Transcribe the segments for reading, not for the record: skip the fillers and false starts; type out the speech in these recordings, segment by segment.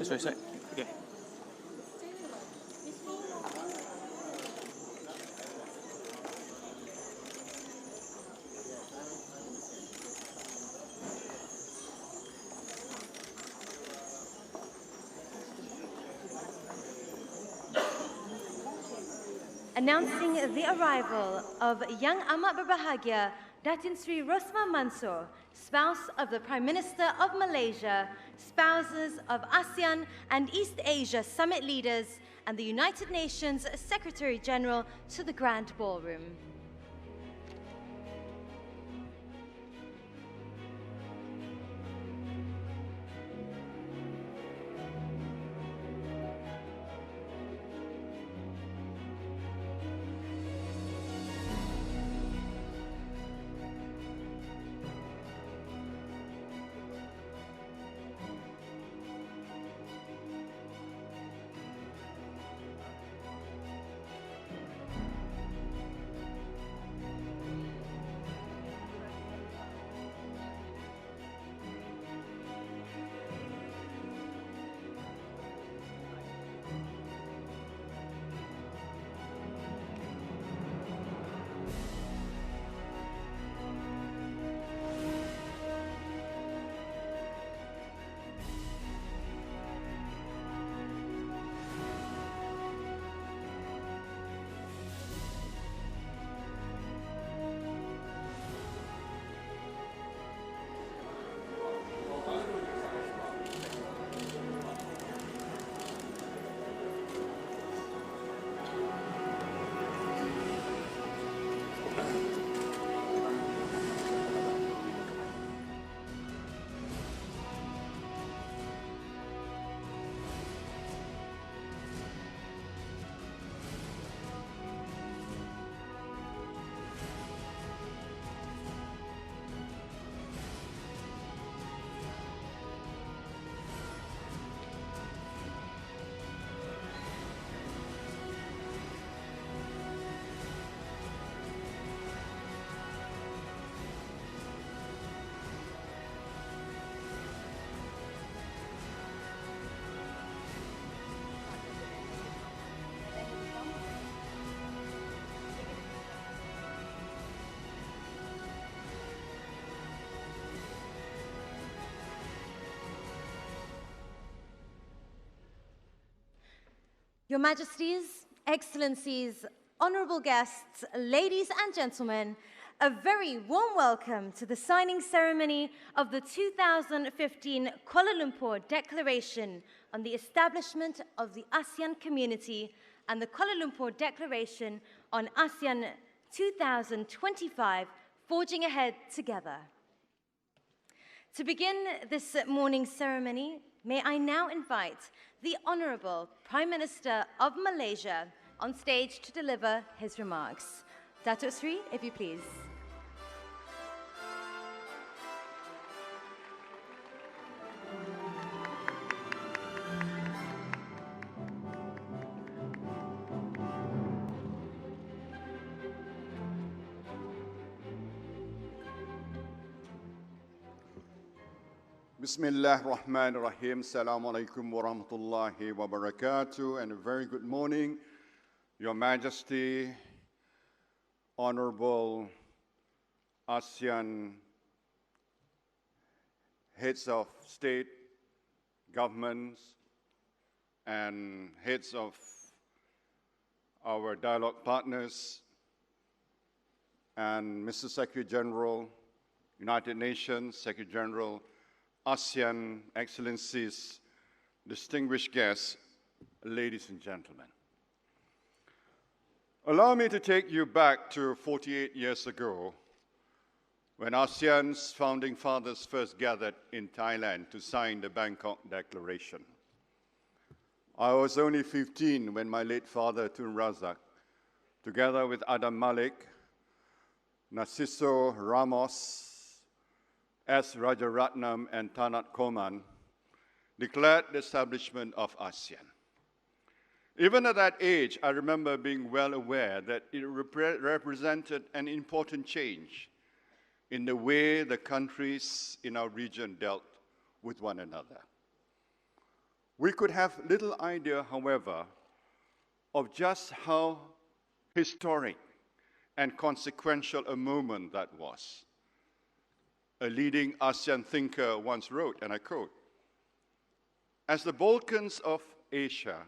Sorry. Okay. Announcing the arrival of Yang Amat Berbahagia Datin Sri Rosma Mansor, spouse of the Prime Minister of Malaysia, spouses of ASEAN and East Asia Summit leaders, and the United Nations Secretary General to the Grand Ballroom. Your Majesties, Excellencies, honourable guests, ladies and gentlemen, a very warm welcome to the signing ceremony of the 2015 Kuala Lumpur Declaration on the Establishment of the ASEAN Community and the Kuala Lumpur Declaration on ASEAN 2025, Forging Ahead Together. To begin this morning's ceremony, may I now invite the Honourable Prime Minister of Malaysia on stage to deliver his remarks. Datuk Sri, if you please. Bismillah ar-Rahman ar-Rahim. Assalamu alaikum wa rahmatullahi wa barakatuh. And a very good morning, Your Majesty, Honorable ASEAN heads of state, governments, and heads of our dialogue partners, and Mr. Secretary General, United Nations, Secretary General, ASEAN, Excellencies, distinguished guests, ladies and gentlemen. Allow me to take you back to 48 years ago when ASEAN's founding fathers first gathered in Thailand to sign the Bangkok Declaration. I was only 15 when my late father, Tun Razak, together with Adam Malik, Narciso Ramos, S. Rajaratnam, and Tanat Koman, declared the establishment of ASEAN. Even at that age, I remember being well aware that it represented an important change in the way the countries in our region dealt with one another. We could have little idea, however, of just how historic and consequential a moment that was. A leading ASEAN thinker once wrote, and I quote, "As the Balkans of Asia,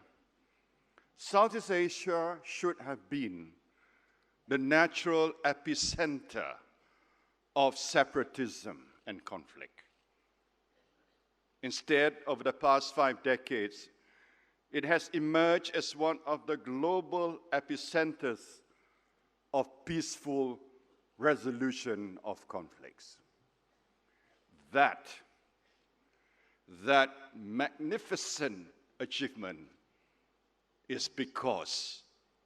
Southeast Asia should have been the natural epicenter of separatism and conflict. Instead, over the past 5 decades, it has emerged as one of the global epicenters of peaceful resolution of conflicts." That magnificent achievement is because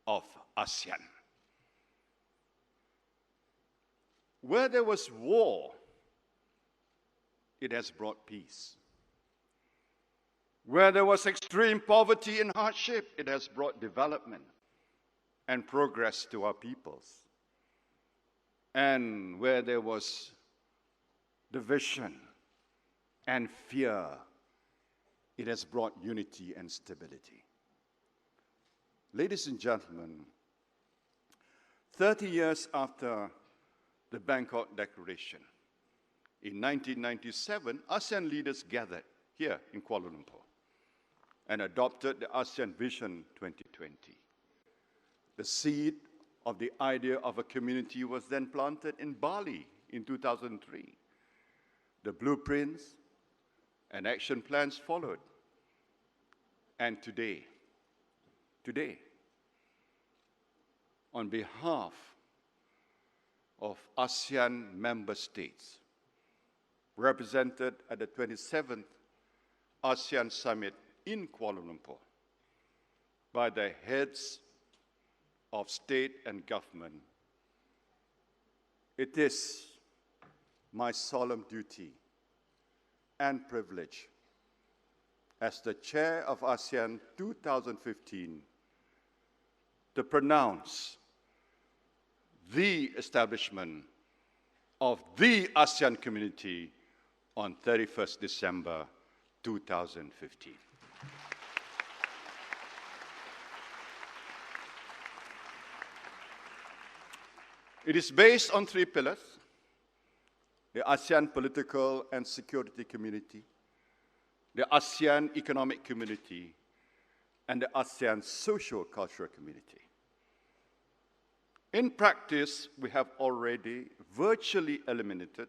of ASEAN. Where there was war, it has brought peace. Where there was extreme poverty and hardship, it has brought development and progress to our peoples. And where there was division and fear, it has brought unity and stability. Ladies and gentlemen, 30 years after the Bangkok Declaration, in 1997, ASEAN leaders gathered here in Kuala Lumpur and adopted the ASEAN Vision 2020. The seed of the idea of a community was then planted in Bali in 2003. The blueprints and action plans followed. And today, on behalf of ASEAN member states, represented at the 27th ASEAN Summit in Kuala Lumpur by the heads of state and government, it is my solemn duty and privilege as the chair of ASEAN 2015 to pronounce the establishment of the ASEAN community on 31st December 2015. It is based on 3 pillars: the ASEAN Political and Security Community, the ASEAN Economic Community, and the ASEAN Social Cultural Community. In practice, we have already virtually eliminated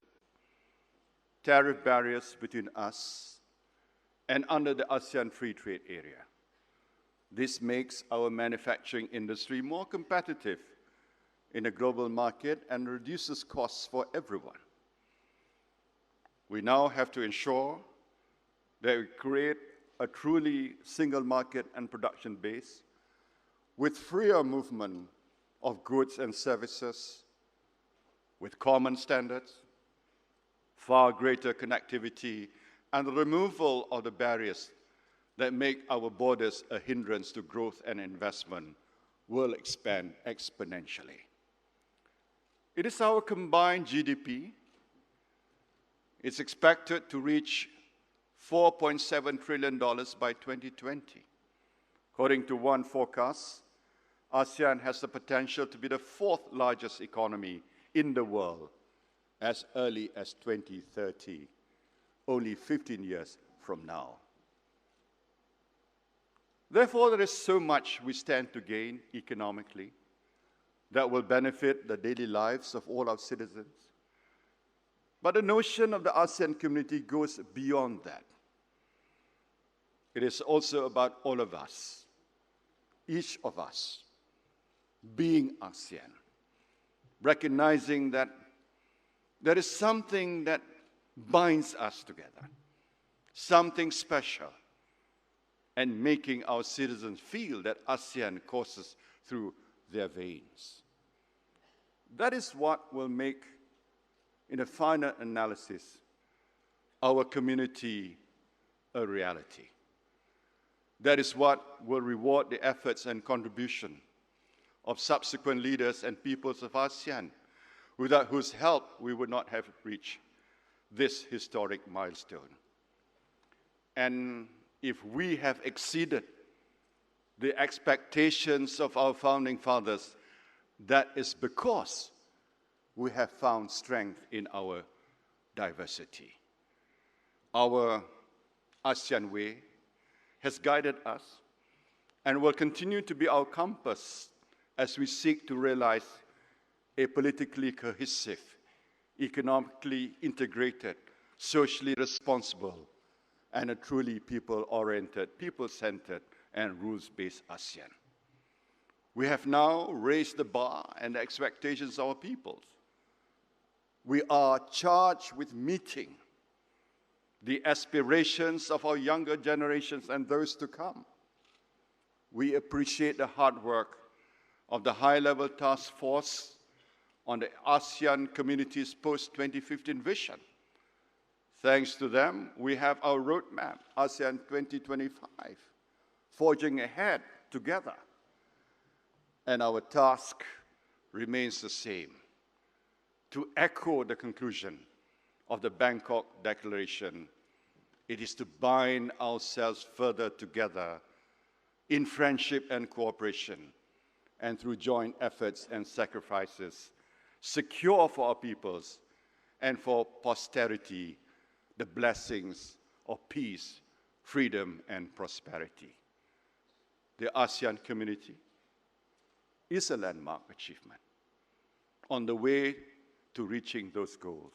tariff barriers between us and under the ASEAN Free Trade Area. This makes our manufacturing industry more competitive in the global market and reduces costs for everyone. We now have to ensure that we create a truly single market and production base with freer movement of goods and services, with common standards, far greater connectivity, and the removal of the barriers that make our borders a hindrance to growth and investment will expand exponentially. It is our combined GDP. It's expected to reach $4.7 trillion by 2020. According to one forecast, ASEAN has the potential to be the 4th largest economy in the world as early as 2030, only 15 years from now. Therefore, there is so much we stand to gain economically that will benefit the daily lives of all our citizens. But the notion of the ASEAN community goes beyond that. It is also about all of us, each of us, being ASEAN, recognizing that there is something that binds us together, something special, and making our citizens feel that ASEAN courses through their veins. That is what will make, in a final analysis, our community a reality. That is what will reward the efforts and contribution of subsequent leaders and peoples of ASEAN, without whose help we would not have reached this historic milestone. And if we have exceeded the expectations of our founding fathers, that is because we have found strength in our diversity. Our ASEAN way has guided us and will continue to be our compass as we seek to realize a politically cohesive, economically integrated, socially responsible, and a truly people-oriented, people-centered, and rules-based ASEAN. We have now raised the bar and the expectations of our peoples. We are charged with meeting the aspirations of our younger generations and those to come. We appreciate the hard work of the high-level task force on the ASEAN community's post-2015 vision. Thanks to them, we have our roadmap, ASEAN 2025, forging ahead together. And our task remains the same, to echo the conclusion of the Bangkok Declaration. It is to bind ourselves further together in friendship and cooperation, and through joint efforts and sacrifices, secure for our peoples and for posterity the blessings of peace, freedom, and prosperity. The ASEAN community is a landmark achievement on the way to reaching those goals.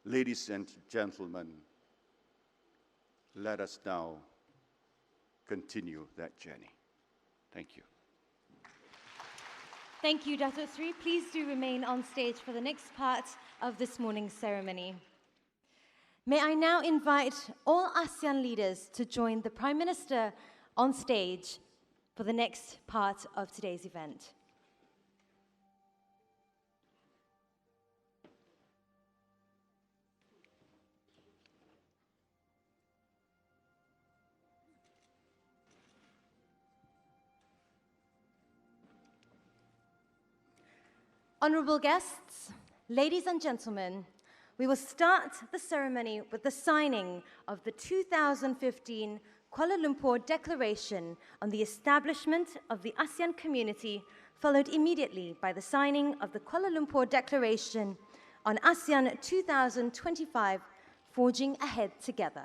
Ladies and gentlemen, let us now continue that journey. Thank you. Thank you, Dato' Sri. Please do remain on stage for the next part of this morning's ceremony. May I now invite all ASEAN leaders to join the Prime Minister on stage for the next part of today's event. Honorable guests, ladies and gentlemen, we will start the ceremony with the signing of the 2015 Kuala Lumpur Declaration on the Establishment of the ASEAN Community, followed immediately by the signing of the Kuala Lumpur Declaration on ASEAN 2025, Forging Ahead Together.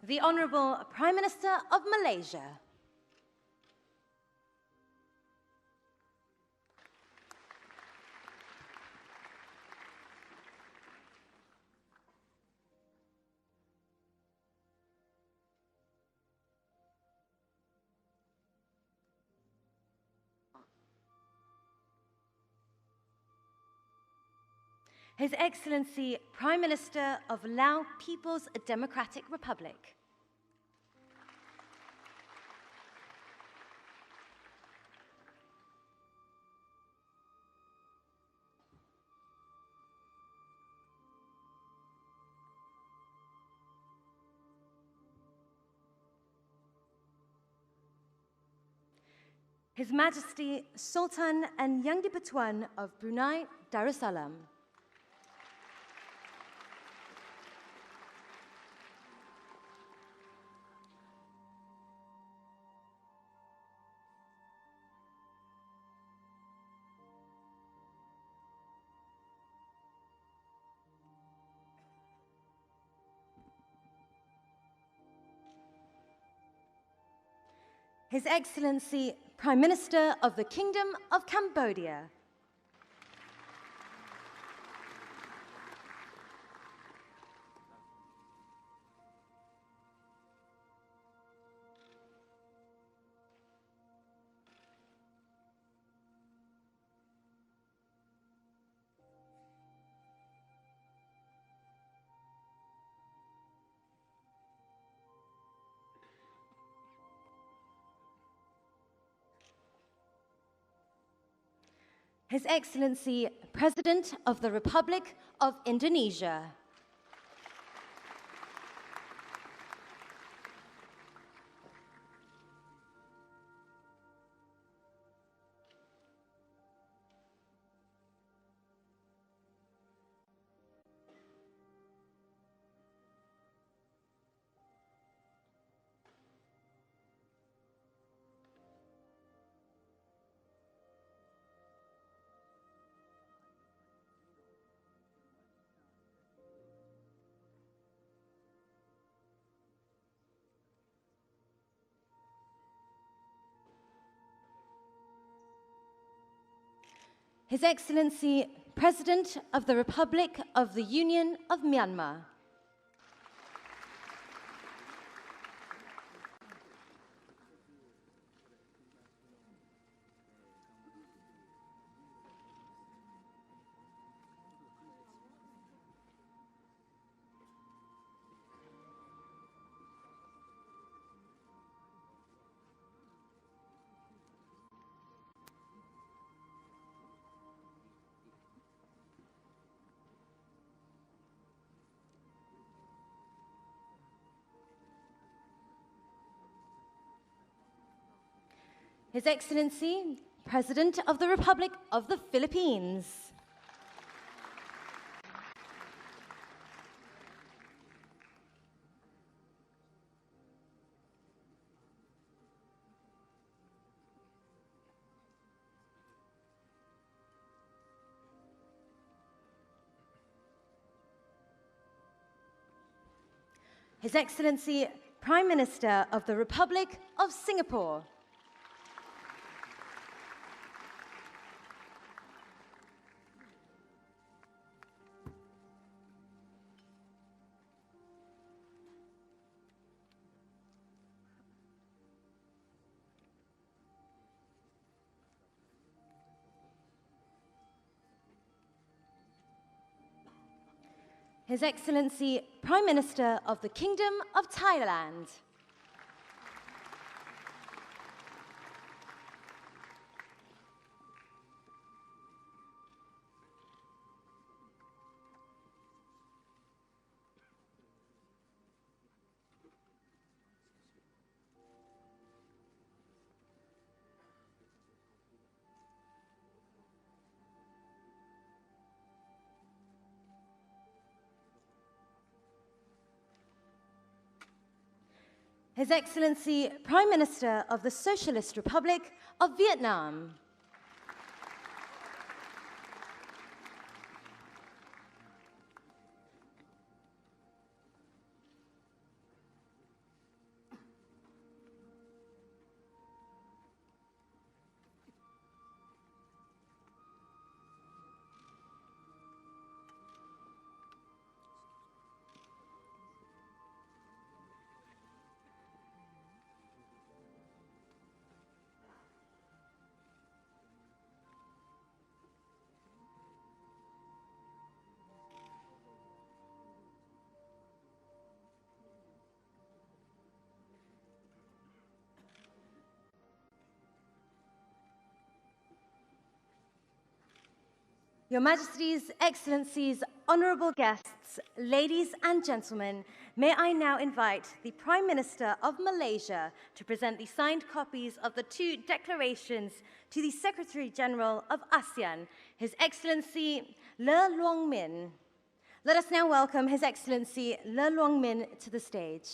The Honourable Prime Minister of Malaysia. His Excellency Prime Minister of Laos People's Democratic Republic. His Majesty Sultan and Yang di-Pertuan of Brunei Darussalam. His Excellency Prime Minister of the Kingdom of Cambodia. His Excellency, President of the Republic of Indonesia. His Excellency, President of the Republic of the Union of Myanmar. His Excellency, President of the Republic of the Philippines. His Excellency, Prime Minister of the Republic of Singapore. His Excellency, Prime Minister of the Kingdom of Thailand. His Excellency, Prime Minister of the Socialist Republic of Vietnam. Your Majesties, Excellencies, honourable guests, ladies and gentlemen, may I now invite the Prime Minister of Malaysia to present the signed copies of the two declarations to the Secretary-General of ASEAN, His Excellency Le Luong Min. Let us now welcome His Excellency Le Luong Min to the stage.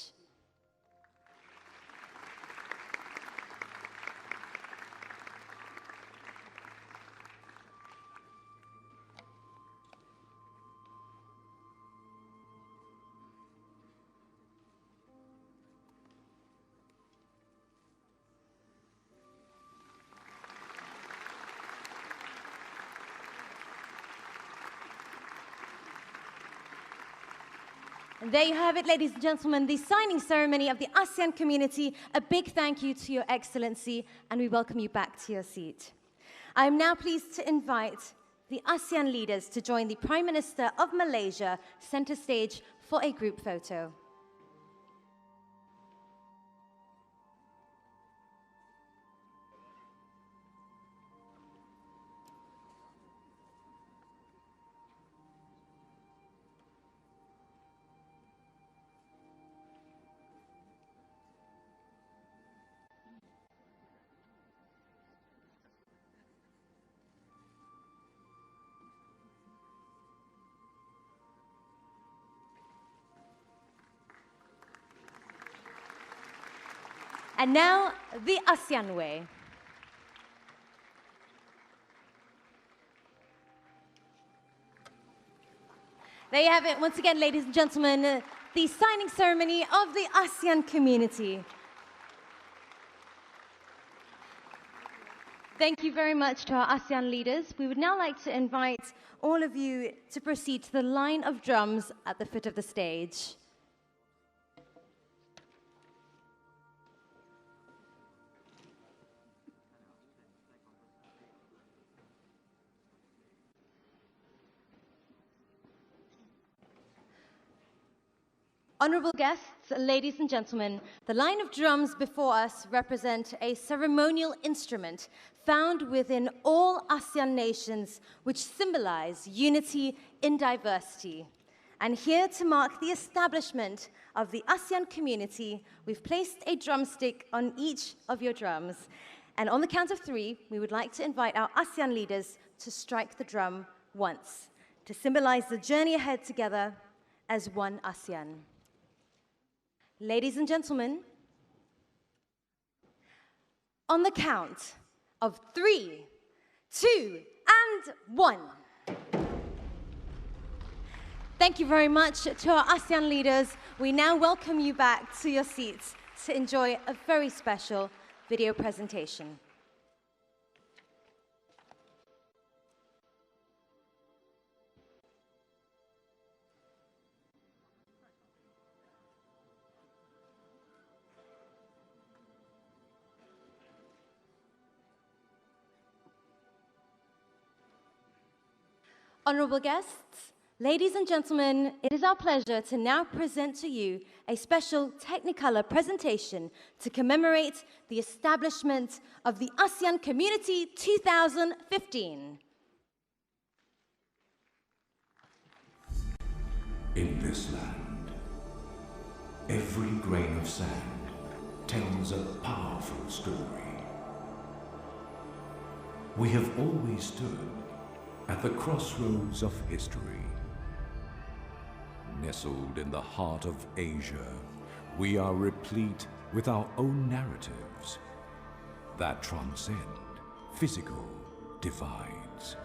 And there you have it, ladies and gentlemen, the signing ceremony of the ASEAN community. A big thank you to Your Excellency, and we welcome you back to your seat. I am now pleased to invite the ASEAN leaders to join the Prime Minister of Malaysia center stage for a group photo. And now, the ASEAN way. There you have it, once again, ladies and gentlemen, the signing ceremony of the ASEAN community. Thank you very much to our ASEAN leaders. We would now like to invite all of you to proceed to the line of drums at the foot of the stage. Honorable guests, ladies and gentlemen, the line of drums before us represent a ceremonial instrument found within all ASEAN nations which symbolize unity in diversity. And here to mark the establishment of the ASEAN community, we've placed a drumstick on each of your drums. And on the count of 3, we would like to invite our ASEAN leaders to strike the drum once, to symbolize the journey ahead together as one ASEAN. Ladies and gentlemen, on the count of 3, 2, and 1. Thank you very much to our ASEAN leaders. We now welcome you back to your seats to enjoy a very special video presentation. Honorable guests, ladies and gentlemen, it is our pleasure to now present to you a special Technicolor presentation to commemorate the establishment of the ASEAN Community 2015. In this land, every grain of sand tells a powerful story. We have always stood at the crossroads of history. Nestled in the heart of Asia, we are replete with our own narratives that transcend physical divides.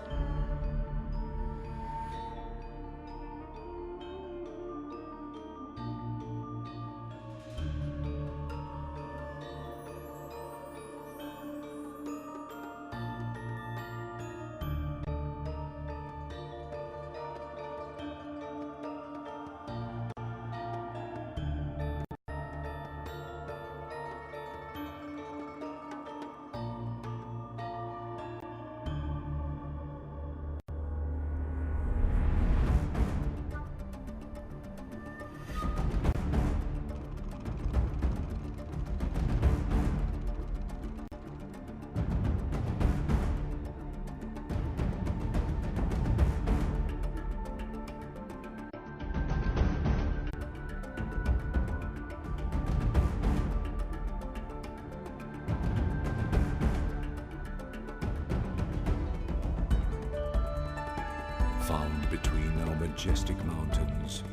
Found between our majestic mountains,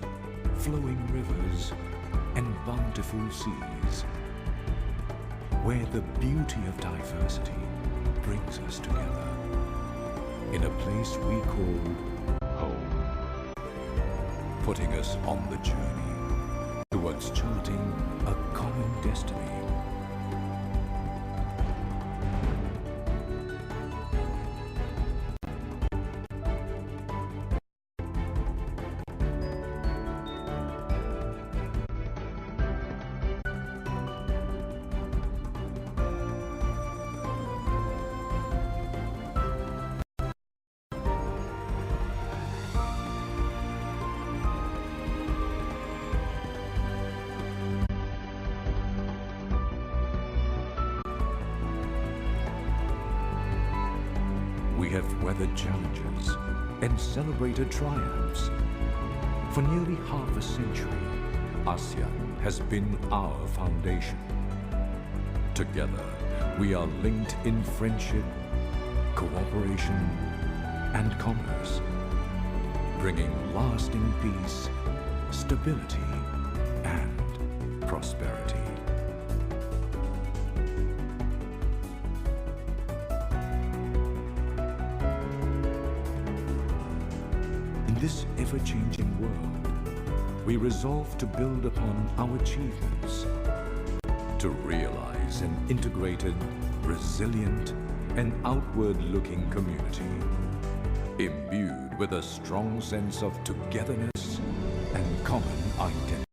flowing rivers, and bountiful seas, where the beauty of diversity brings us together in a place we call home, putting us on the journey towards charting a common destiny. We have weathered challenges and celebrated triumphs. For nearly half a century, ASEAN has been our foundation. Together, we are linked in friendship, cooperation, and commerce, bringing lasting peace, stability, and prosperity. this ever-changing world, we resolve to build upon our achievements, to realize an integrated, resilient, and outward-looking community, imbued with a strong sense of togetherness and common identity.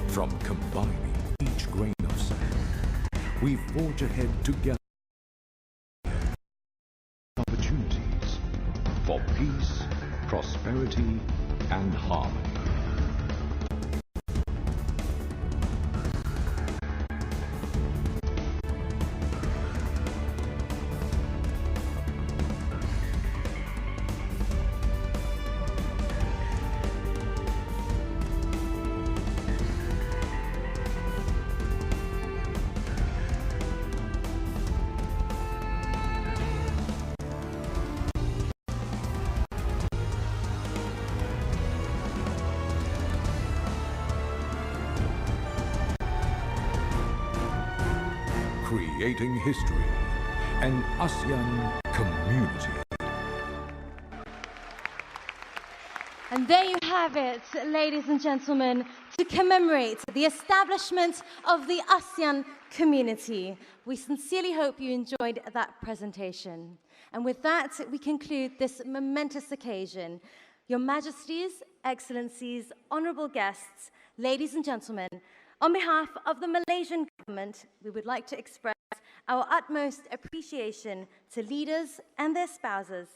From combining each grain of sand, we forge ahead together. Opportunities for peace, prosperity, and harmony. Creating history, an ASEAN community. And there you have it, ladies and gentlemen, to commemorate the establishment of the ASEAN community. We sincerely hope you enjoyed that presentation. And with that, we conclude this momentous occasion. Your Majesties, Excellencies, honorable guests, ladies and gentlemen, on behalf of the Malaysian government, we would like to express our utmost appreciation to leaders and their spouses,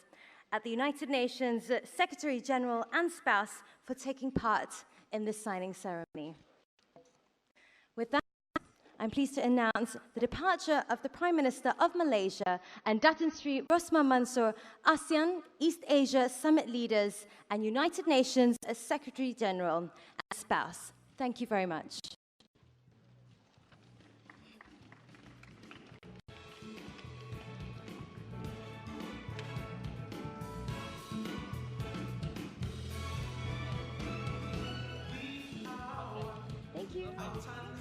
at the United Nations Secretary General and spouse for taking part in this signing ceremony. With that, I'm pleased to announce the departure of the Prime Minister of Malaysia and Datin Sri Rosmah Mansor, ASEAN, East Asia Summit Leaders, and United Nations Secretary General and spouse. Thank you very much. Thank you.